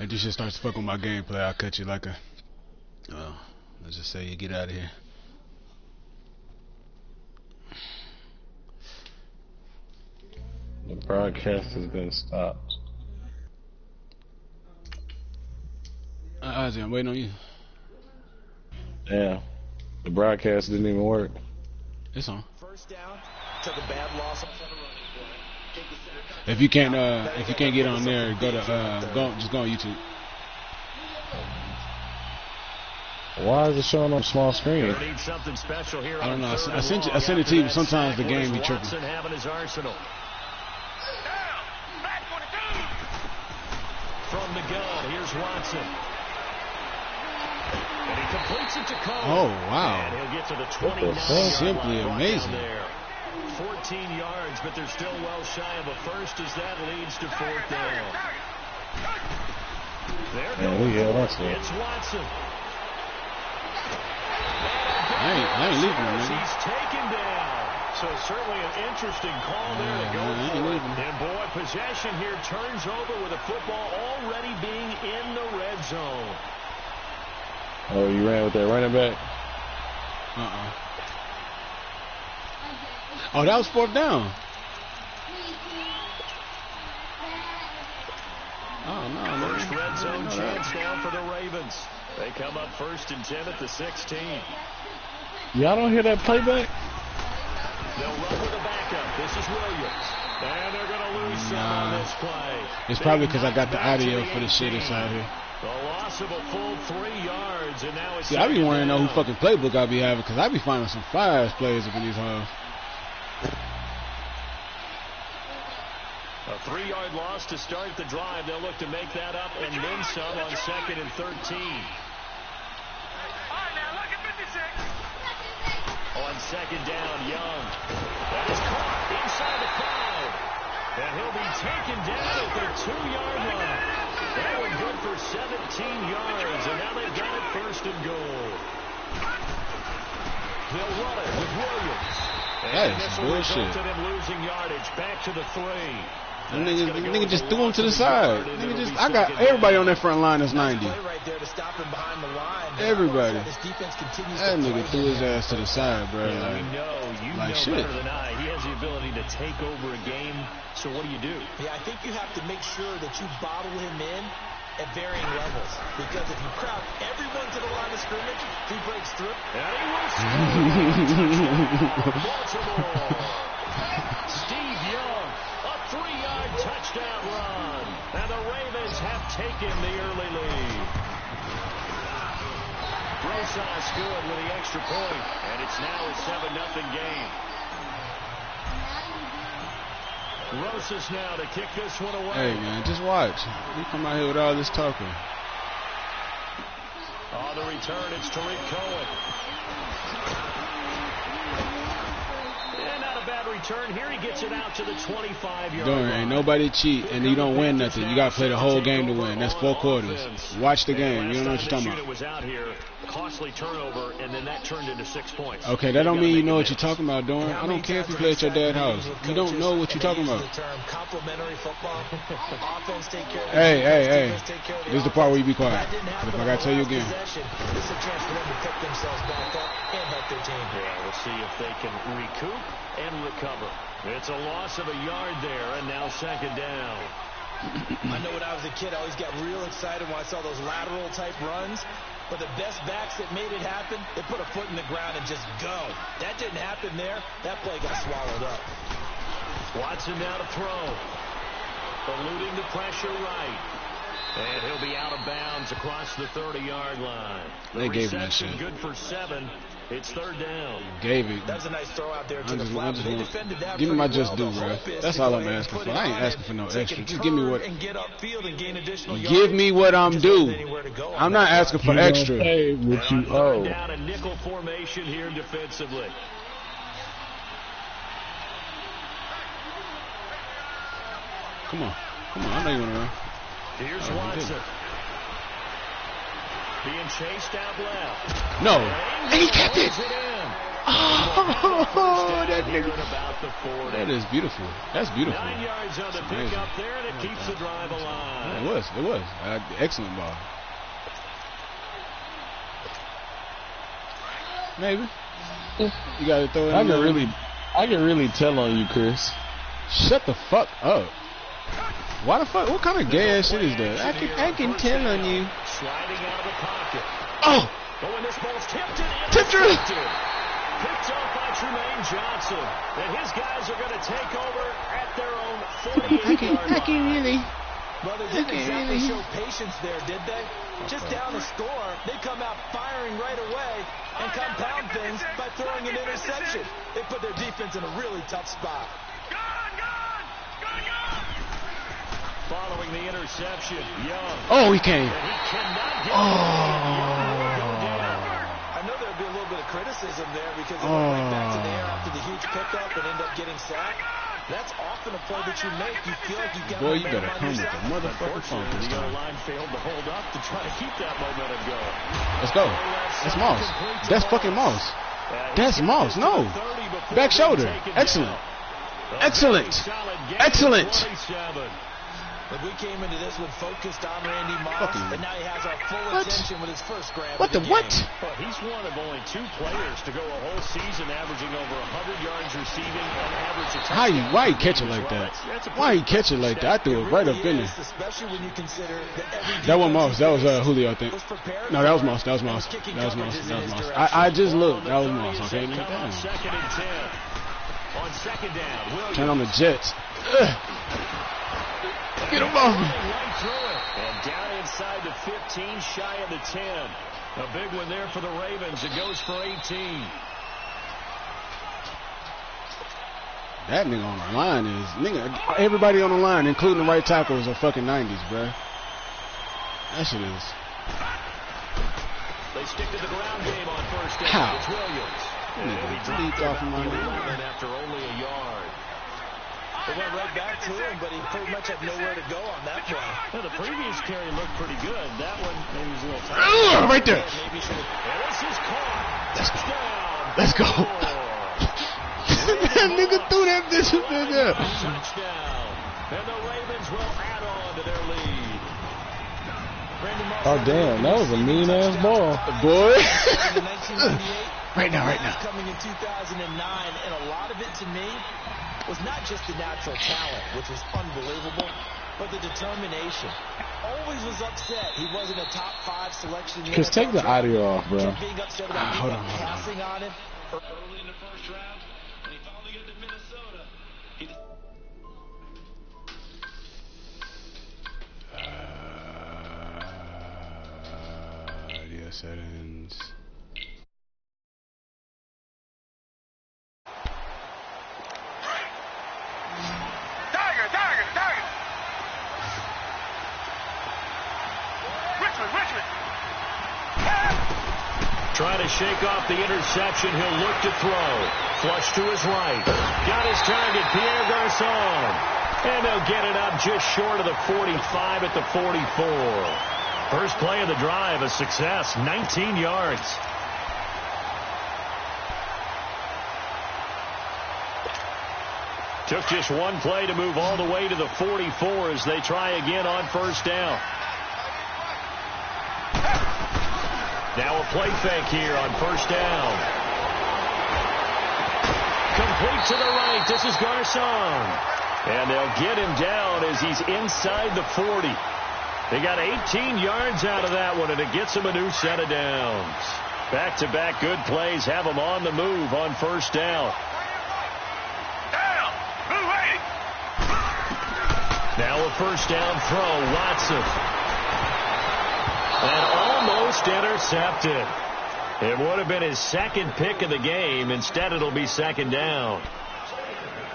If this shit starts to fuck with my gameplay, I'll cut you like a. Let's just say you get out of here. The broadcast has been stopped. Ozzy, I'm waiting on you. Yeah, the broadcast didn't even work. It's on. First down, took a bad loss. If you can't get on there, just go on YouTube. Why is it showing on small screen? I don't know. I sent it to you. But sometimes the game be tripping. From the gun, here's Watson. And he completes it to Cole. Oh, wow. And he'll get to the 29. Simply amazing. 14 yards, but they're still well shy of a first as that leads to fourth down. There goes. It's Watson. I ain't leaving him, man. He's taken down. So certainly an interesting call there to go for it. And boy, possession here turns over with the football already being in the red zone. Oh, you ran with that running back? Oh, that was fourth down. Oh, no. First red zone chance now for the Ravens. They come up 1st and 10 at the 16. Y'all don't hear that playback? They'll run with a backup. This is Williams. And they're going to lose some on this play. It's probably because I got the audio for the shit inside here. The loss of a full 3 yards, and now it's. See, I be wanting to know who fucking playbook I be having, because I be finding some fire-ass players up in these hoes. A 3-yard loss to start the drive. They'll look to make that up and then some on 2nd and 13. On 2nd down, Young. That is caught inside the crowd. And he'll be taken down at the 2-yard line. That one good for 17 yards, and now they've got it 1st and goal. They'll run it with Williams. That is bullshit. And him losing yardage back to the 3. Nigga just threw him to the side. I got everybody on that front line that's 90. Everybody. That nigga threw his ass to the side, bro. Like shit. Better than I. He has the ability to take over a game. So what do? Yeah, I think you have to make sure that you bottle him in at varying levels. Because if you crowd everyone to the line of scrimmage, he breaks through. And he will score. Baltimore. Steve Young, a 3-yard touchdown run. And the Ravens have taken the early lead. Rosas good with the extra point. And it's now a 7-0 game. Rosas now to kick this one away. Hey, man, just watch. You come out here with all this talking. On the return, it's Tariq Cohen. And not a bad return. Here he gets it out to the 25-yard line. Ain't nobody cheat, and you don't win nothing. You got to play the whole game to win. That's 4 quarters. Watch the game. You don't know what you're talking about. Was out here, costly turnover, and then that turned into 6 points. Okay, that don't mean you know what you're talking about, Dorn. I don't care if you play at your dad's house. You don't know what you're talking about. Hey. This is the part where you be quiet. If I got to tell you again. This is a chance for them to pick themselves back up and help their team. Yeah, we'll see if they can recoup and recover. It's a loss of a yard there, and now 2nd down. I know when I was a kid, I always got real excited when I saw those lateral-type runs. But the best backs that made it happen, they put a foot in the ground and just go. That didn't happen there. That play got swallowed up. Watson now to throw. Eluding the pressure right. And he'll be out of bounds across the 30-yard line. They gave him that shit. Good for 7. It's 3rd down. Gave it. That was a nice throw out there to the flat. They defended that. Give me my just due, bro. That's all I'm asking for. I ain't asking for no extra. Just give me what. Give me what I'm due. I'm not asking for extra. Hey, what you owe. Down a nickel formation here defensively. Come on. I know you want to run. Here's Watson. Being chased out left. No. And he kept it. Oh, that nigga. That is beautiful. That's beautiful. 9 yards on the pickup there, and it keeps the drive alive. It was. Excellent ball. Maybe. You gotta throw it. I can really tell on you, Chris. Shut the fuck up. Why the fuck? What kind of gay ass shit is that? I can tell on you. Sliding out of the pocket. Oh! Oh, and this ball's tipped. Tipped her! Picked off by Tremaine Johnson. And his guys are going to take over at their own 48-yard line. I can really. Well, they didn't exactly show patience there, did they? Just down the score, they come out firing right away and compound things by throwing an interception. They put their defense in a really tough spot. Following the interception, Young. Oh, he came. And he cannot get I know there'll be a little bit of criticism there because they went right back to the air after the huge pickup and end up getting sacked. That's often a play that you make. You feel like you've got Boy, you better momentum come on with your the side. motherfucking phone this The time. line failed to hold up to try to keep that momentum going. Let's go. That's Moss. That's fucking Moss. That's Moss. No. Back shoulder. Excellent. Excellent. Excellent. Look, we came into this one focused on Randy Moss, and now he has our full attention with his first grab. What the what? Well, he's one of only 2 players to go a whole season averaging over 100 yards receiving and average a touchdown. Why he catch it like that? Why he catch it like that? I threw it right up in there. Especially when you consider That wasn't Moss. That was Julio, I think. No, that was Moss. That was Moss. I just looked. That was Moss. Okay. On second and 10. On second down, Williams. Turn on the Jets. Get him off me. Right through it. And down inside the 15, shy of the 10. A big one there for the Ravens. It goes for 18. That nigga on the line is everybody on the line, including the right tackle, is a fucking 90s, bro. That shit is. They stick to the ground game on first down. How? It's Williams. He dropped off my After only a yard. They went right back to him, but he pretty much had nowhere to go on that play. Well, the previous carry looked pretty good. That one maybe was a little tight. Right there. Maybe should have. And this is caught. Touchdown. Let's go. That nigga threw that bitch up in there. Touchdown. And the Ravens will add on to their lead. Oh, damn. That was a mean-ass ball. Boy. In 1998, Right now. coming in 2009, and a lot of it to me was not just the natural talent, which was unbelievable, but the determination. Always was upset he wasn't a top 5 selection. Chris, take the audio off, bro. Being upset about hold on. passing on him. Early in the first round, and he finally got to Minnesota. Audio settings. Trying to shake off the interception. He'll look to throw. Flush to his right. Got his target, Pierre Garçon. And they'll get it up just short of the 45 at the 44. First play of the drive, a success, 19 yards. Took just one play to move all the way to the 44 as they try again on first down. Now a play fake here on first down. Complete to the right. This is Garçon. And they'll get him down as he's inside the 40. They got 18 yards out of that one, and it gets them a new set of downs. Back-to-back good plays have them on the move on first down. Now a first down throw. Watson. And almost intercepted. It would have been his second pick of the game. Instead, it'll be second down.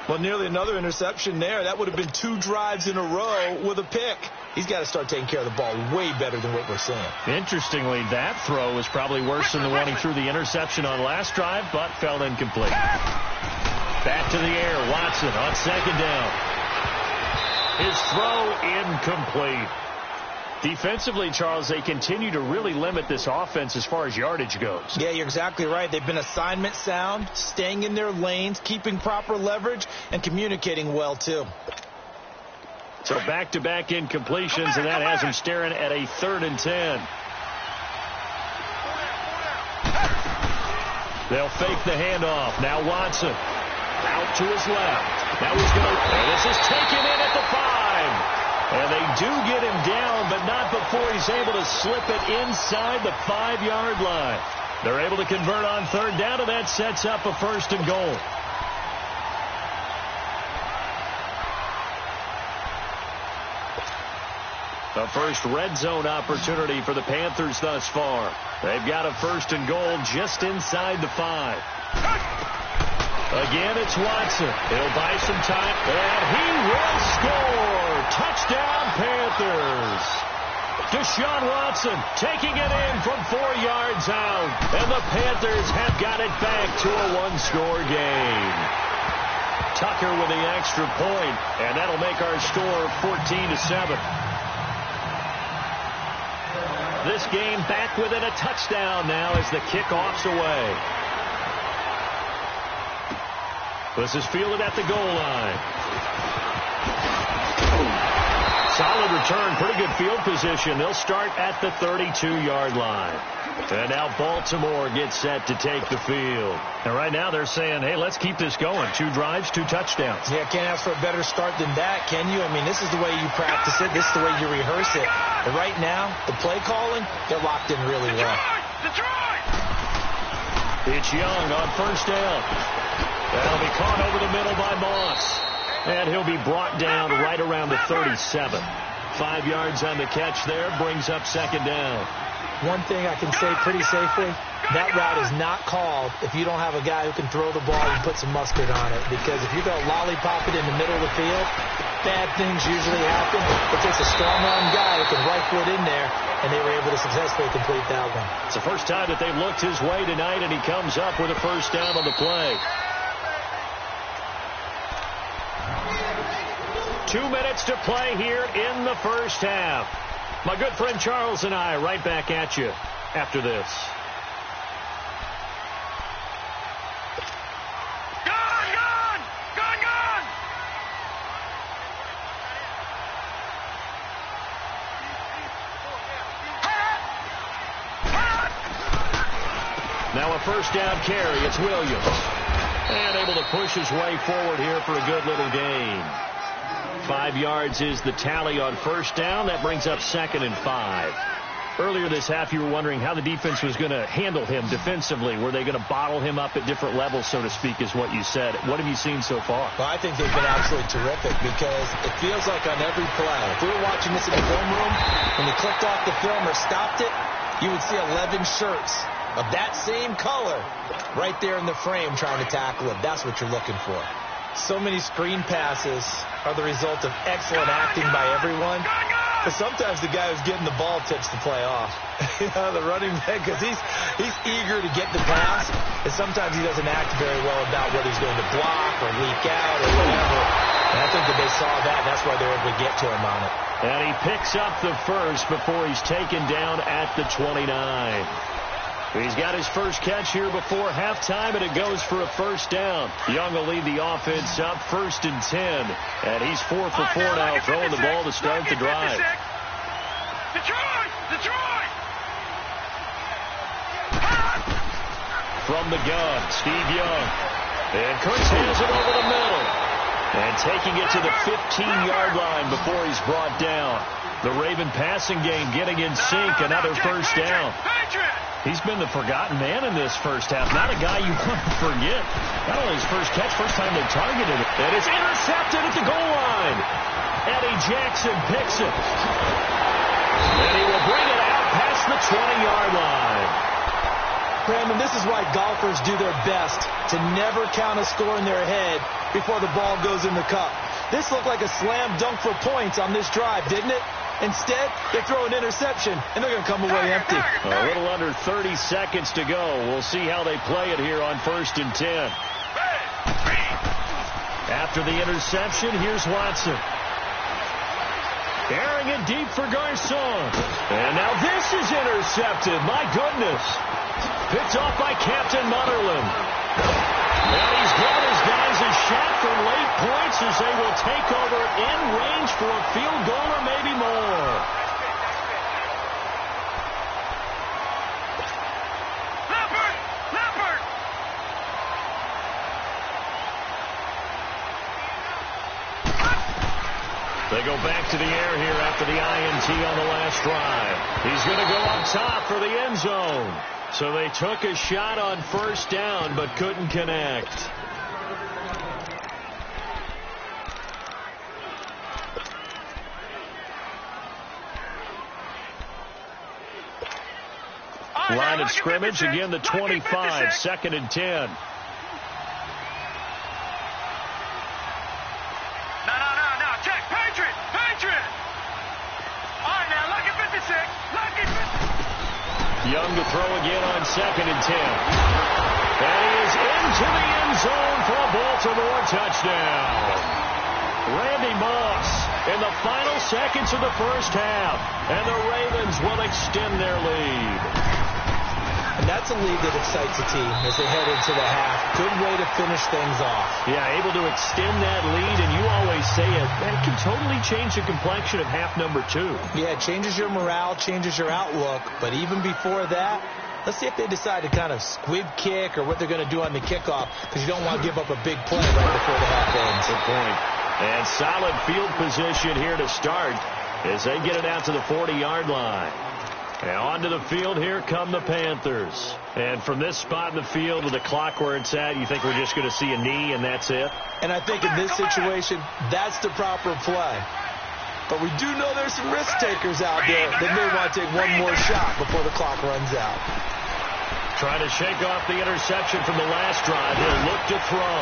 Well, nearly another interception there. That would have been 2 drives in a row with a pick. He's got to start taking care of the ball way better than what we're seeing. Interestingly, that throw was probably worse than the one he threw the interception on last drive, but fell incomplete. Back to the air. Watson on second down. His throw incomplete. Defensively, Charles, they continue to really limit this offense as far as yardage goes. Yeah, you're exactly right. They've been assignment sound, staying in their lanes, keeping proper leverage, and communicating well, too. So back-to-back incompletions, and that has them staring at a 3rd and 10. They'll fake the handoff. Now Watson out to his left. Now he's going to... This is taken in at the 5. And they do get him down, but not before he's able to slip it inside the 5-yard line. They're able to convert on 3rd down, and that sets up a 1st and goal. The first red zone opportunity for the Panthers thus far. They've got a 1st and goal just inside the 5. Again, it's Watson. He'll buy some time, and he will score. Touchdown, Panthers. Deshaun Watson taking it in from 4 yards out, and the Panthers have got it back to a 1-score game. Tucker with the extra point, and that'll make our score 14-7. This game back within a touchdown now as the kickoff's away. This is fielded at the goal line. Solid return, pretty good field position. They'll start at the 32-yard line. And now Baltimore gets set to take the field. And right now they're saying, hey, let's keep this going. 2 drives, 2 touchdowns. Yeah, can't ask for a better start than that, can you? I mean, this is the way you practice it. This is the way you rehearse it. But right now, the play calling, they're locked in really well. It's Young on 1st down. That'll be caught over the middle by Moss. And he'll be brought down right around the 37. 5 yards on the catch there, brings up 2nd down. One thing I can say pretty safely, that route is not called if you don't have a guy who can throw the ball and put some mustard on it. Because if you go lollipop it in the middle of the field, bad things usually happen. It takes a strong-arm guy who can right foot in there, and they were able to successfully complete that one. It's the first time that they've looked his way tonight, and he comes up with a 1st down on the play. 2 minutes to play here in the 1st half. My good friend Charles and I right back at you after this. Now a 1st down carry. It's Williams. And able to push his way forward here for a good little gain. 5 yards is the tally on 1st down. That brings up 2nd and 5. Earlier this half, you were wondering how the defense was going to handle him defensively. Were they going to bottle him up at different levels, so to speak, is what you said. What have you seen so far? Well, I think they've been absolutely terrific because it feels like on every play, if we were watching this in the film room, when we clicked off the film or stopped it, you would see 11 shirts of that same color right there in the frame trying to tackle him. That's what you're looking for. So many screen passes are the result of excellent acting by everyone. But sometimes the guy who's getting the ball tips the play off. You know, the running back, because he's eager to get the pass, and sometimes he doesn't act very well about whether he's going to block or leak out or whatever. And I think that they saw that, and that's why they're able to get to him on it. And he picks up the 1st before he's taken down at the 29. He's got his first catch here before halftime, and it goes for a 1st down. Young will lead the offense up 1st and 10. And he's 4 for 4 now, throwing the ball to start the drive. Detroit! From the gun, Steve Young. And Kurtz hands it over the middle. And taking it to the 15-yard line before he's brought down. The Raven passing game getting in sync, another 1st down. He's been the forgotten man in this 1st half. Not a guy you want to forget. Not only his first catch, first time they targeted it. And it's intercepted at the goal line. Eddie Jackson picks it. And he will bring it out past the 20-yard line. Brandon, this is why golfers do their best to never count a score in their head before the ball goes in the cup. This looked like a slam dunk for points on this drive, didn't it? Instead, they throw an interception, and they're going to come away empty. A little under 30 seconds to go. We'll see how they play it here on 1st and 10. After the interception, here's Watson. Airing it deep for Garcon. And now this is intercepted. My goodness. Picked off by Captain Mutterland. And he's got his guys a shot for late points as they will take over in range for a field goal or maybe more. They go back to the air here after the INT on the last drive. He's going to go up top for the end zone. So they took a shot on first down but couldn't connect. Line of scrimmage, again the 25, 2nd and 10. Young to throw again on 2nd and 10. And he is into the end zone for a Baltimore touchdown. Randy Moss in the final seconds of the first half. And the Ravens will extend their lead. And that's a lead that excites a team as they head into the half. Good way to finish things off. Yeah, able to extend that lead, and you always say it, that can totally change the complexion of half number 2. Yeah, it changes your morale, changes your outlook, but even before that, let's see if they decide to kind of squib kick or what they're going to do on the kickoff, because you don't want to give up a big play right before the half ends. Good point. And solid field position here to start as they get it out to the 40-yard line. And onto the field, here come the Panthers. And from this spot in the field with the clock where it's at, you think we're just going to see a knee and that's it? And I think in this situation, that's the proper play. But we do know there's some risk takers out there that may want to take one more shot before the clock runs out. Trying to shake off the interception from the last drive. He'll look to throw.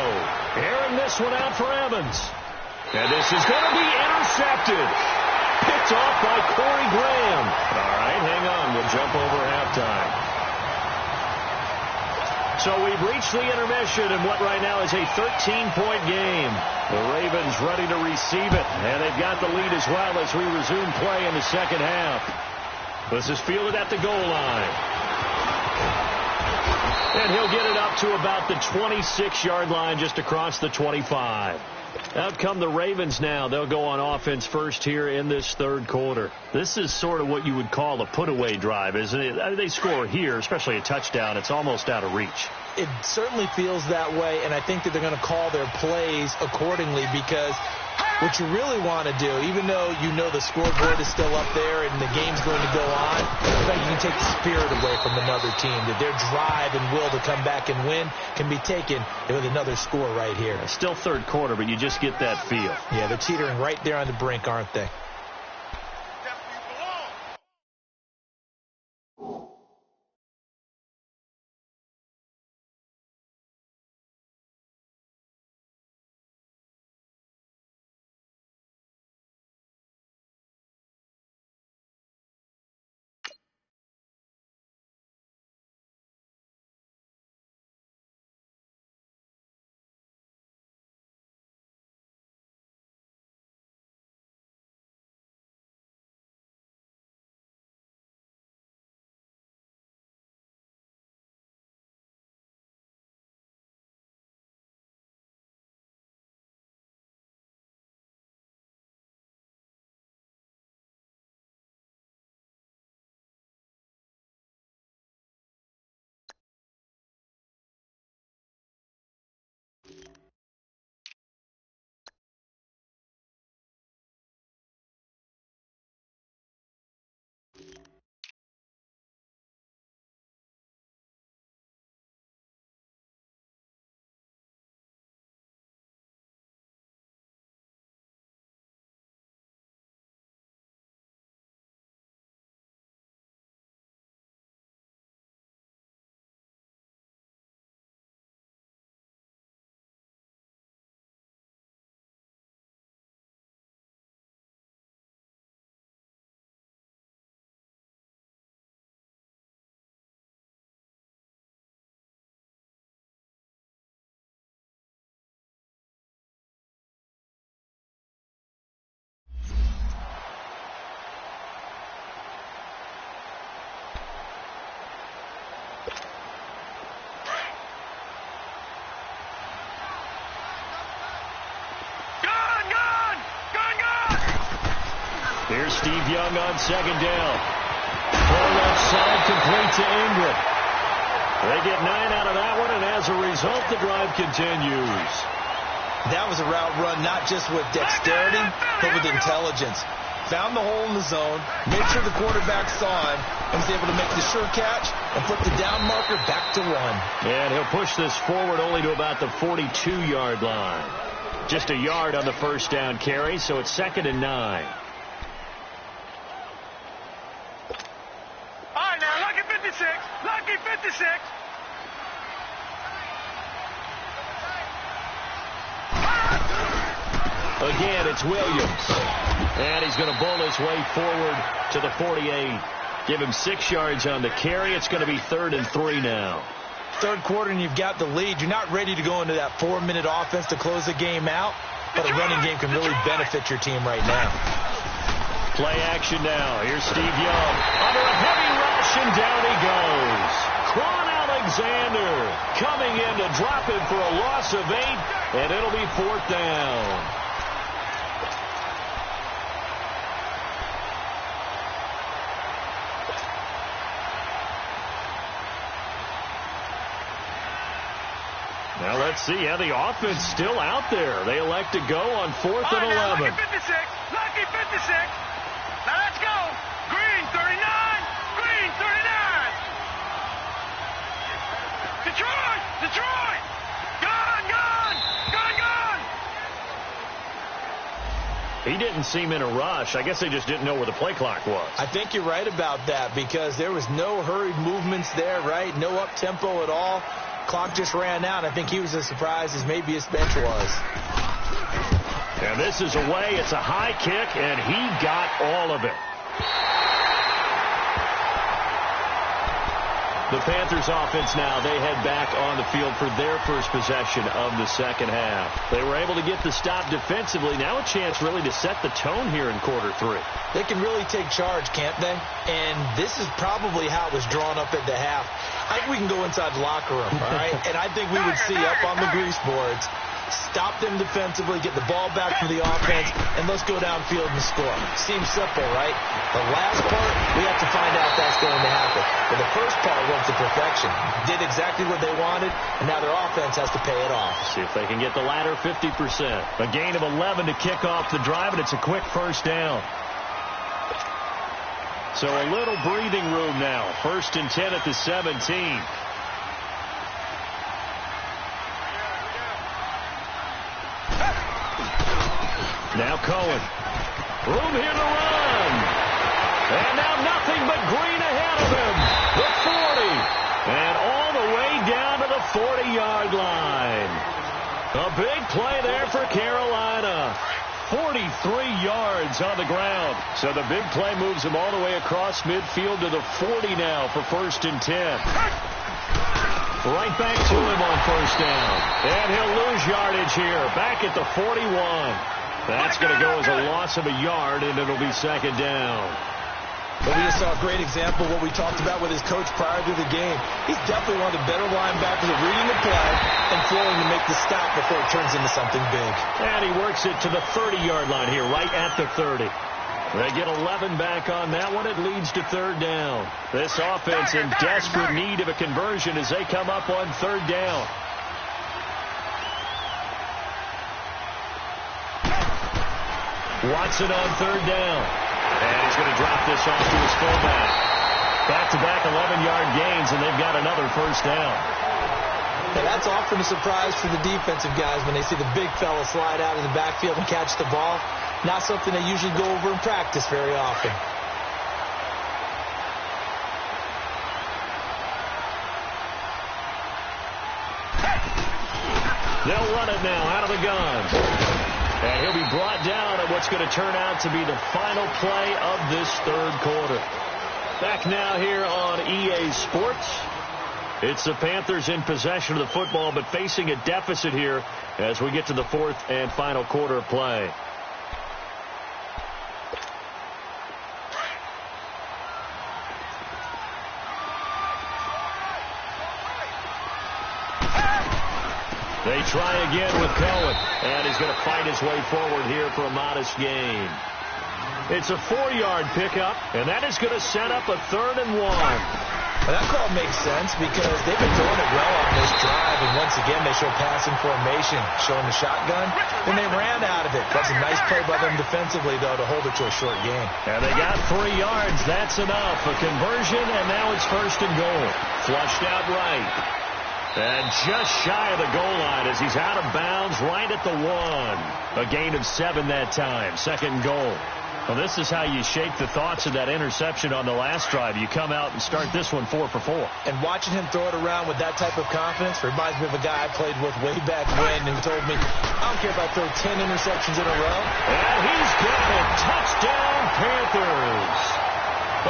Airing this one out for Evans. And this is going to be intercepted. Picked off by Corey Graham. All right, hang on. We'll jump over halftime. So we've reached the intermission in what right now is a 13-point game. The Ravens ready to receive it, and they've got the lead as well as we resume play in the second half. This is fielded at the goal line. And he'll get it up to about the 26-yard line, just across the 25. Out come the Ravens now. They'll go on offense first here in this third quarter. This is sort of what you would call a put-away drive, isn't it? They score here, especially a touchdown. It's almost out of reach. It certainly feels that way, and I think that they're going to call their plays accordingly, because what you really want to do, even though you know the scoreboard is still up there and the game's going to go on, you can take the spirit away from another team, that their drive and will to come back and win can be taken with another score right here. Still third quarter, but you just get that feel. Yeah, they're teetering right there on the brink, aren't they? Steve Young on second down. Full left side, complete to Ingram. They get 9 out of that one, and as a result, the drive continues. That was a route run not just with dexterity, but with intelligence. Found the hole in the zone, made sure the quarterback saw him, and was able to make the sure catch and put the down marker back to 1. And he'll push this forward only to about the 42-yard line. Just a yard on the first down carry, so it's 2nd and 9. All right, now, lucky 56. Lucky 56. Again, it's Williams. And he's going to bowl his way forward to the 48. Give him 6 yards on the carry. It's going to be 3rd and 3 now. Third quarter and you've got the lead. You're not ready to go into that 4-minute offense to close the game out, but a running game can really benefit your team right now. Play action now. Here's Steve Young. Under a heavy rush, and down he goes. Quan Alexander coming in to drop him for a loss of 8, and it'll be 4th down. Now let's see. Yeah, the offense still out there. They elect to go on 4th and 11. Lucky 56. Lucky 56. Now let's go. Green 39. Green 39. Detroit. Detroit. Gone. Gone. Gone. Gone. He didn't seem in a rush. I guess they just didn't know where the play clock was. I think you're right about that because there was no hurried movements there, right? No up-tempo at all. Clock just ran out. I think he was as surprised as maybe his bench was. And this is away. It's a high kick, and he got all of it. The Panthers offense now, they head back on the field for their first possession of the second half. They were able to get the stop defensively. Now a chance really to set the tone here in quarter 3. They can really take charge, can't they? And this is probably how it was drawn up at the half. I think we can go inside the locker room, all right? And I think we would see up on the grease boards, stop them defensively, get the ball back to the offense, and let's go downfield and score. Seems simple, right? The last part, we have to find out if that's going to happen. But the first part went to perfection. Did exactly what they wanted, and now their offense has to pay it off. See if they can get the latter 50%. A gain of 11 to kick off the drive, and it's a quick first down. So a little breathing room now. 1st and 10 at the 17. Now Cohen. Room here to run. And now nothing but green ahead of him. The 40. And all the way down to the 40-yard line. A big play there for Carolina. 43 yards on the ground. So the big play moves him all the way across midfield to the 40 now for 1st and 10. Right back to him on 1st down. And he'll lose yardage here. Back at the 41. That's going to go as a loss of a yard, and it'll be 2nd down. But we just saw a great example of what we talked about with his coach prior to the game. He's definitely one of the better linebackers at reading the play and flowing to make the stop before it turns into something big. And he works it to the 30-yard line here, right at the 30. They get 11 back on that one. It leads to 3rd down. This offense in desperate need of a conversion as they come up on 3rd down. Watson on 3rd down. And he's going to drop this off to his fullback. Back-to-back 11-yard gains, and they've got another 1st down. Yeah, that's often a surprise for the defensive guys when they see the big fella slide out of the backfield and catch the ball. Not something they usually go over in practice very often. They'll run it now out of the gun. And he'll be brought down at what's going to turn out to be the final play of this 3rd quarter. Back now here on EA Sports. It's the Panthers in possession of the football, but facing a deficit here as we get to the 4th and final quarter of play. They try again with Cohen, and he's going to fight his way forward here for a modest gain. It's a 4-yard pickup, and that is going to set up a 3rd and 1. Well, that call makes sense because they've been throwing it well on this drive, and once again they show passing formation, showing the shotgun, and they ran out of it. That's a nice play by them defensively, though, to hold it to a short game. And they got 3 yards. That's enough. A conversion, and now it's 1st and goal. Flushed out right. And just shy of the goal line as he's out of bounds right at the 1. A gain of 7 that time. 2nd and goal. Well, this is how you shake the thoughts of that interception on the last drive. You come out and start this one 4 for 4. And watching him throw it around with that type of confidence reminds me of a guy I played with way back when who told me, I don't care if I throw 10 interceptions in a row. And he's got it. Touchdown, Panthers.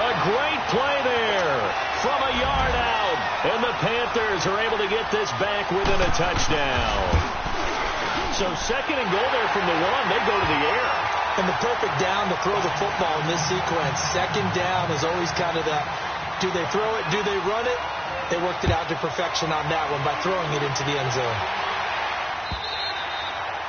A great play there from a yard out. And the Panthers are able to get this back within a touchdown. So 2nd and goal there from the 1. They go to the air. And the perfect down to throw the football in this sequence. 2nd down is always kind of that, do they throw it, do they run it? They worked it out to perfection on that one by throwing it into the end zone.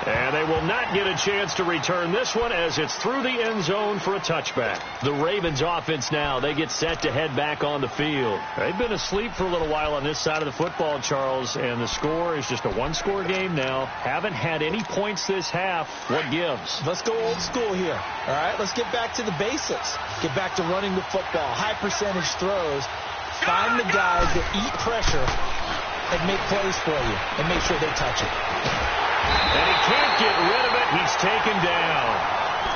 And they will not get a chance to return this one as it's through the end zone for a touchback. The Ravens offense now, they get set to head back on the field. They've been asleep for a little while on this side of the football, Charles, and the score is just a 1-score game now. Haven't had any points this half. What gives? Let's go old school here. All right, let's get back to the basics. Get back to running the football, high percentage throws. Find the guys that eat pressure and make plays for you and make sure they touch it. And he can't get rid of it. He's taken down.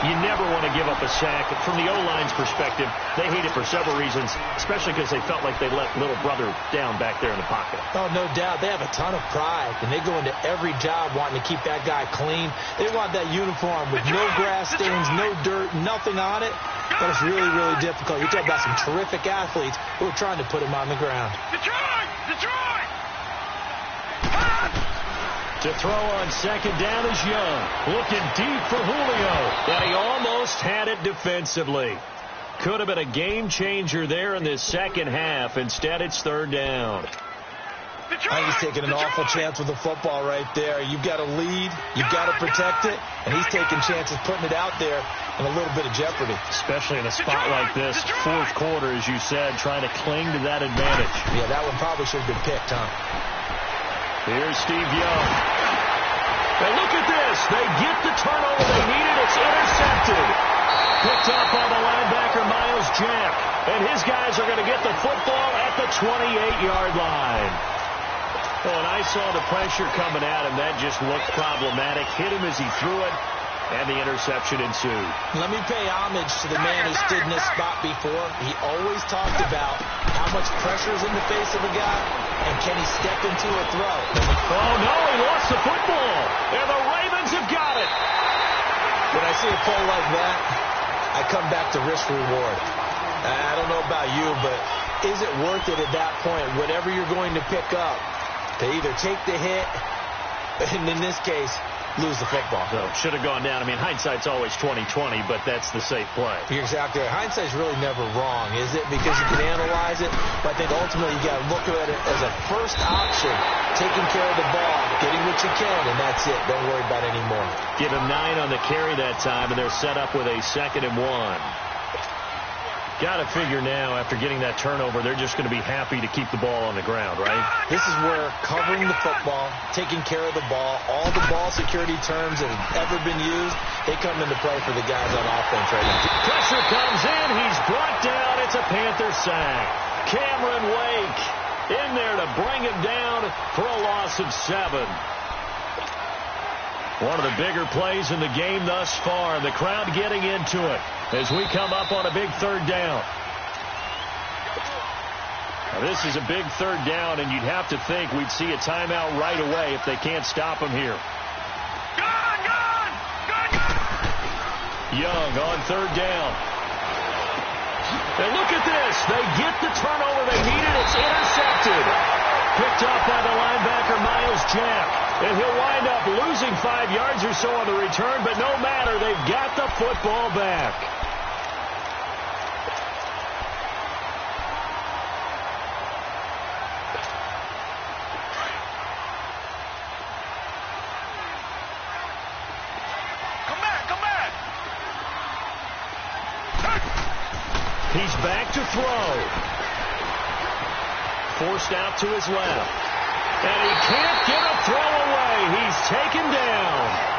You never want to give up a sack. From the O-line's perspective, they hate it for several reasons, especially because they felt like they let little brother down back there in the pocket. Oh, no doubt. They have a ton of pride, and they go into every job wanting to keep that guy clean. They want that uniform with no grass stains, no dirt, nothing on it. But it's really, really difficult. You're talking about some terrific athletes who are trying to put him on the ground. Detroit! Detroit! To throw on 2nd down is Young. Looking deep for Julio. But he almost had it defensively. Could have been a game changer there in this second half. Instead, it's 3rd down. I think he's taking an awful chance with the football right there. You've got to lead. You've got to protect it. And he's taking chances putting it out there in a little bit of jeopardy. Especially in a spot like this. 4th quarter, as you said, trying to cling to that advantage. Yeah, that one probably should have been picked, huh? Here's Steve Young. And look at this. They get the turnover they needed. It's intercepted. Picked up by the linebacker, Myles Jack. And his guys are going to get the football at the 28-yard line. Oh, and I saw the pressure coming at him. That just looked problematic. Hit him as he threw it. And the interception ensued. Let me pay homage to the man who stood in this spot before. He always talked about how much pressure is in the face of a guy, and can he step into a throw. Oh, no, he lost the football. And the Ravens have got it. When I see a play like that, I come back to risk-reward. I don't know about you, but is it worth it at that point, whatever you're going to pick up, to either take the hit, and in this case, lose the football? So should have gone down. I mean, hindsight's always 20/20, but that's the safe play. You're exactly right. Hindsight's really never wrong, is it? Because you can analyze it, but I think ultimately you got to look at it as a first option, taking care of the ball, getting what you can, and that's it. Don't worry about it anymore. Give him 9 on the carry that time, and they're set up with a 2nd and 1. Got to figure now, after getting that turnover, they're just going to be happy to keep the ball on the ground, right? This is where covering the football, taking care of the ball, all the ball security terms that have ever been used, they come into play for the guys on offense right now. Pressure comes in. He's brought down. It's a Panther sack. Cameron Wake in there to bring him down for a loss of 7. One of the bigger plays in the game thus far. The crowd getting into it as we come up on a big 3rd down. Now, this is a big 3rd down, and you'd have to think we'd see a timeout right away if they can't stop him here. Young on 3rd down. And look at this. They get the turnover they needed. It's intercepted. Picked up by the linebacker, Myles Jack. And he'll wind up losing 5 yards or so on the return, but no matter, they've got the football back. Come back, come back. back to throw. Forced out to his left. And he can't get a throw away. He's taken down.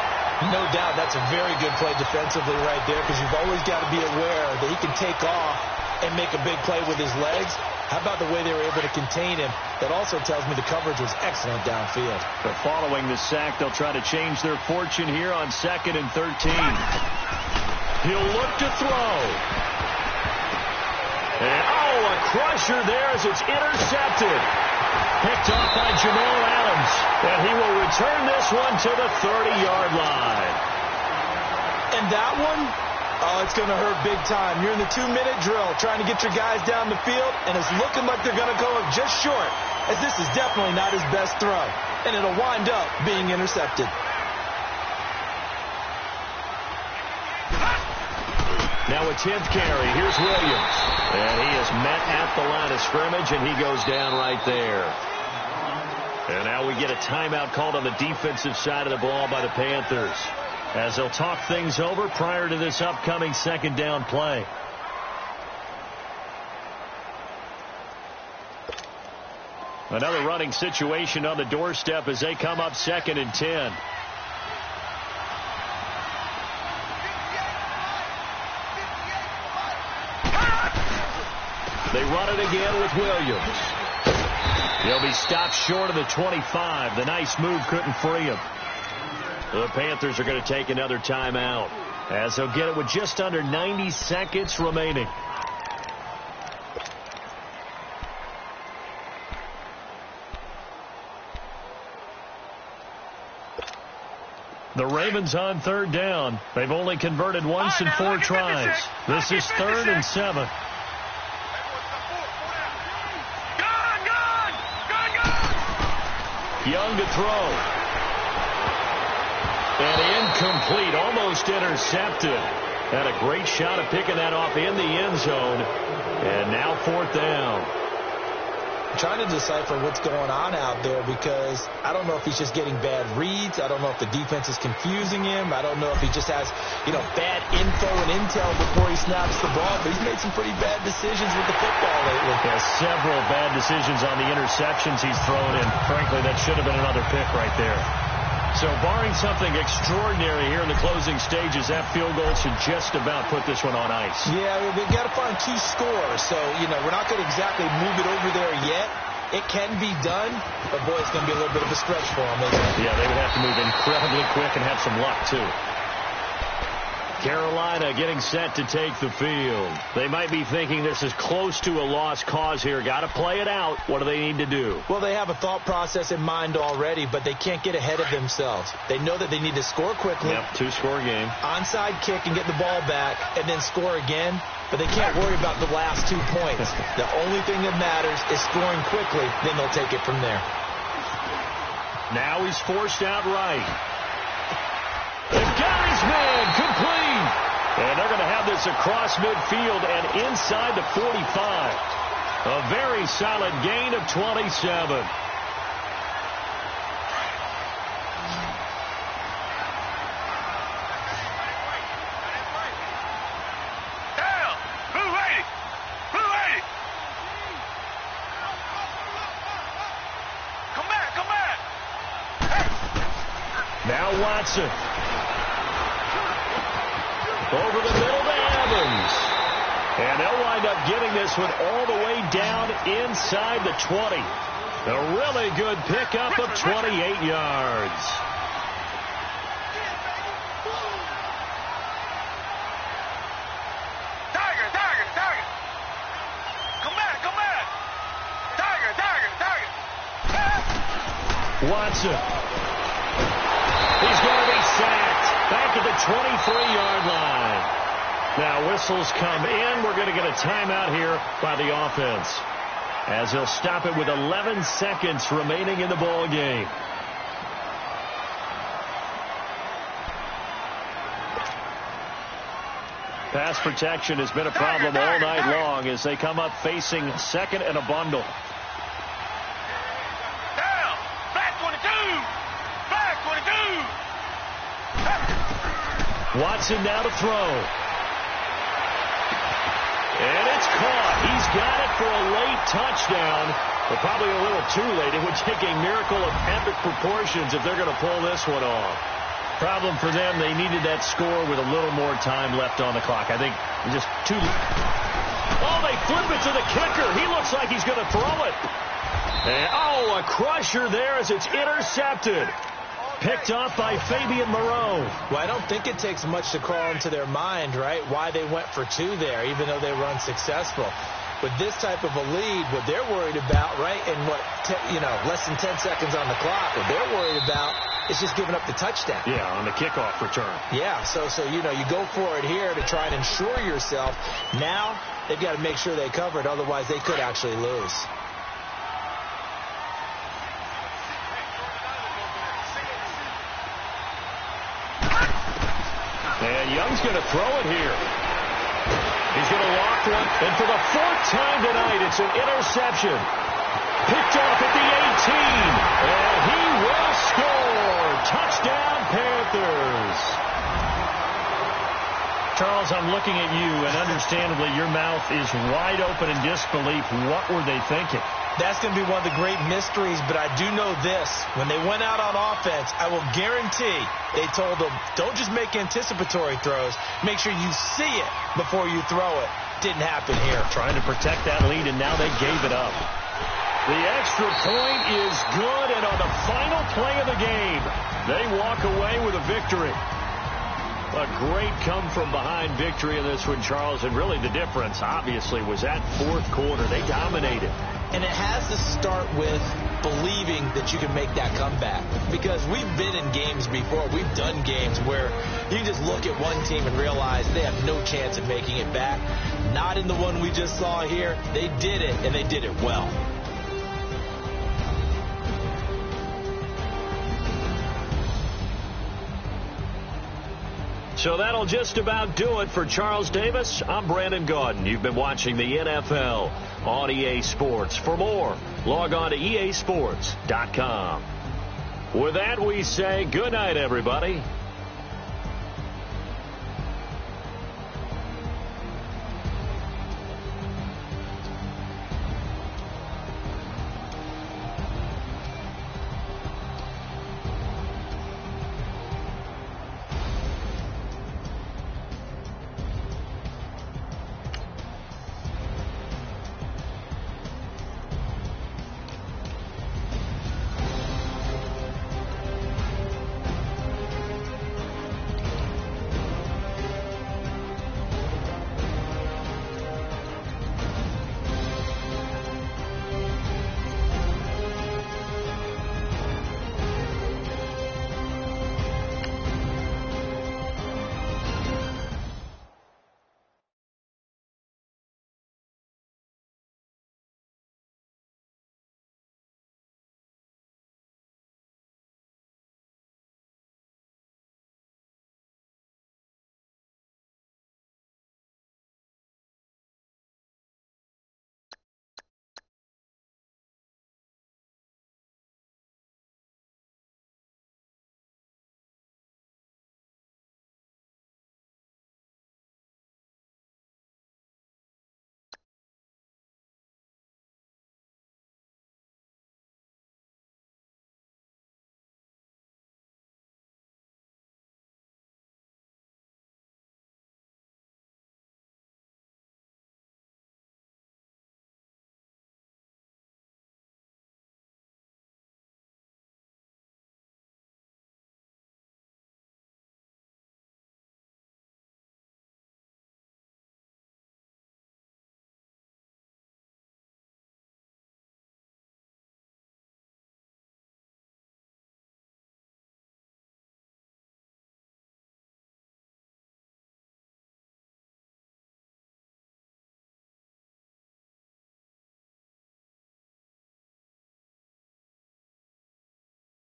No doubt that's a very good play defensively right there, because you've always got to be aware that he can take off and make a big play with his legs. How about the way they were able to contain him? That also tells me the coverage was excellent downfield. But following the sack, they'll try to change their fortune here on 2nd and 13. He'll look to throw. And, a crusher there as it's intercepted. Picked off by Jamal Adams. And he will return this one to the 30-yard line. And that one, it's going to hurt big time. You're in the 2-minute drill trying to get your guys down the field, and it's looking like they're going to go just short, as this is definitely not his best throw. And it'll wind up being intercepted. Now a 10th carry. Here's Williams. And he is met at the line of scrimmage, and he goes down right there. And now we get a timeout called on the defensive side of the ball by the Panthers, as they'll talk things over prior to this upcoming 2nd down play. Another running situation on the doorstep as they come up 2nd and 10. They run it again with Williams. He'll be stopped short of the 25. The nice move couldn't free him. The Panthers are going to take another timeout, as they'll get it with just under 90 seconds remaining. The Ravens on 3rd down. They've only converted once in 4 tries. This is 3rd and 7. Young to throw. And incomplete, almost intercepted. Had a great shot at picking that off in the end zone. And now 4th down. I'm trying to decipher what's going on out there, because I don't know if he's just getting bad reads. I don't know if the defense is confusing him. I don't know if he just has, bad info and intel before he snaps the ball. But he's made some pretty bad decisions with the football lately. Yeah, several bad decisions on the interceptions he's thrown in. Frankly, that should have been another pick right there. So barring something extraordinary here in the closing stages, that field goal should just about put this one on ice. Yeah, they've got to find 2 scores. So, we're not going to exactly move it over there yet. It can be done, but, boy, it's going to be a little bit of a stretch for them. Yeah, they would have to move incredibly quick and have some luck, too. Carolina getting set to take the field. They might be thinking this is close to a lost cause here. Got to play it out. What do they need to do? Well, they have a thought process in mind already, but they can't get ahead of themselves. They know that they need to score quickly. Yep, 2-score game. Onside kick and get the ball back, and then score again. But they can't worry about the last 2 points. The only thing that matters is scoring quickly. Then they'll take it from there. Now he's forced out right. They've got his man complete. And they're going to have this across midfield and inside the 45. A very solid gain of 27. Now Watson. Over the middle to Evans. And they'll wind up getting this one all the way down inside the 20. A really good pickup of 28 yards. Tiger. Come back. Tiger. Watson. He's going to be sacked back at the 23-yard line. Now whistles come in. We're going to get a timeout here by the offense, as they'll stop it with 11 seconds remaining in the ball game. Pass protection has been a problem all night long as they come up facing 2nd and a bundle. Watson now to throw. And it's caught. He's got it for a late touchdown, but probably a little too late. It would take a miracle of epic proportions if they're going to pull this one off. Problem for them, they needed that score with a little more time left on the clock. I think just too... Oh, they flip it to the kicker. He looks like he's going to throw it. And, oh, a crusher there as it's intercepted. Picked up by Fabian Moreau. Well, I don't think it takes much to crawl into their mind, right, why they went for 2 there, even though they were unsuccessful. With this type of a lead, what they're worried about, right, and less than 10 seconds on the clock, what they're worried about is just giving up the touchdown. Yeah, on the kickoff return. Yeah, so you go for it here to try and ensure yourself. Now they've got to make sure they cover it, otherwise they could actually lose. And Young's going to throw it here. He's going to lock one. And for the 4th time tonight, it's an interception. Picked off at the 18. And he will score. Touchdown, Panthers. Charles, I'm looking at you, and understandably, your mouth is wide open in disbelief. What were they thinking? That's going to be one of the great mysteries, but I do know this. When they went out on offense, I will guarantee they told them, don't just make anticipatory throws. Make sure you see it before you throw it. Didn't happen here. Trying to protect that lead, and now they gave it up. The extra point is good, and on the final play of the game, they walk away with a victory. A great come-from-behind victory in this one, Charles, and really the difference, obviously, was that 4th quarter. They dominated. And it has to start with believing that you can make that comeback. Because we've been in games before. We've done games where you just look at one team and realize they have no chance of making it back. Not in the one we just saw here. They did it, and they did it well. So that'll just about do it for Charles Davis. I'm Brandon Gaudin. You've been watching the NFL on EA Sports. For more, log on to easports.com. With that, we say good night, everybody.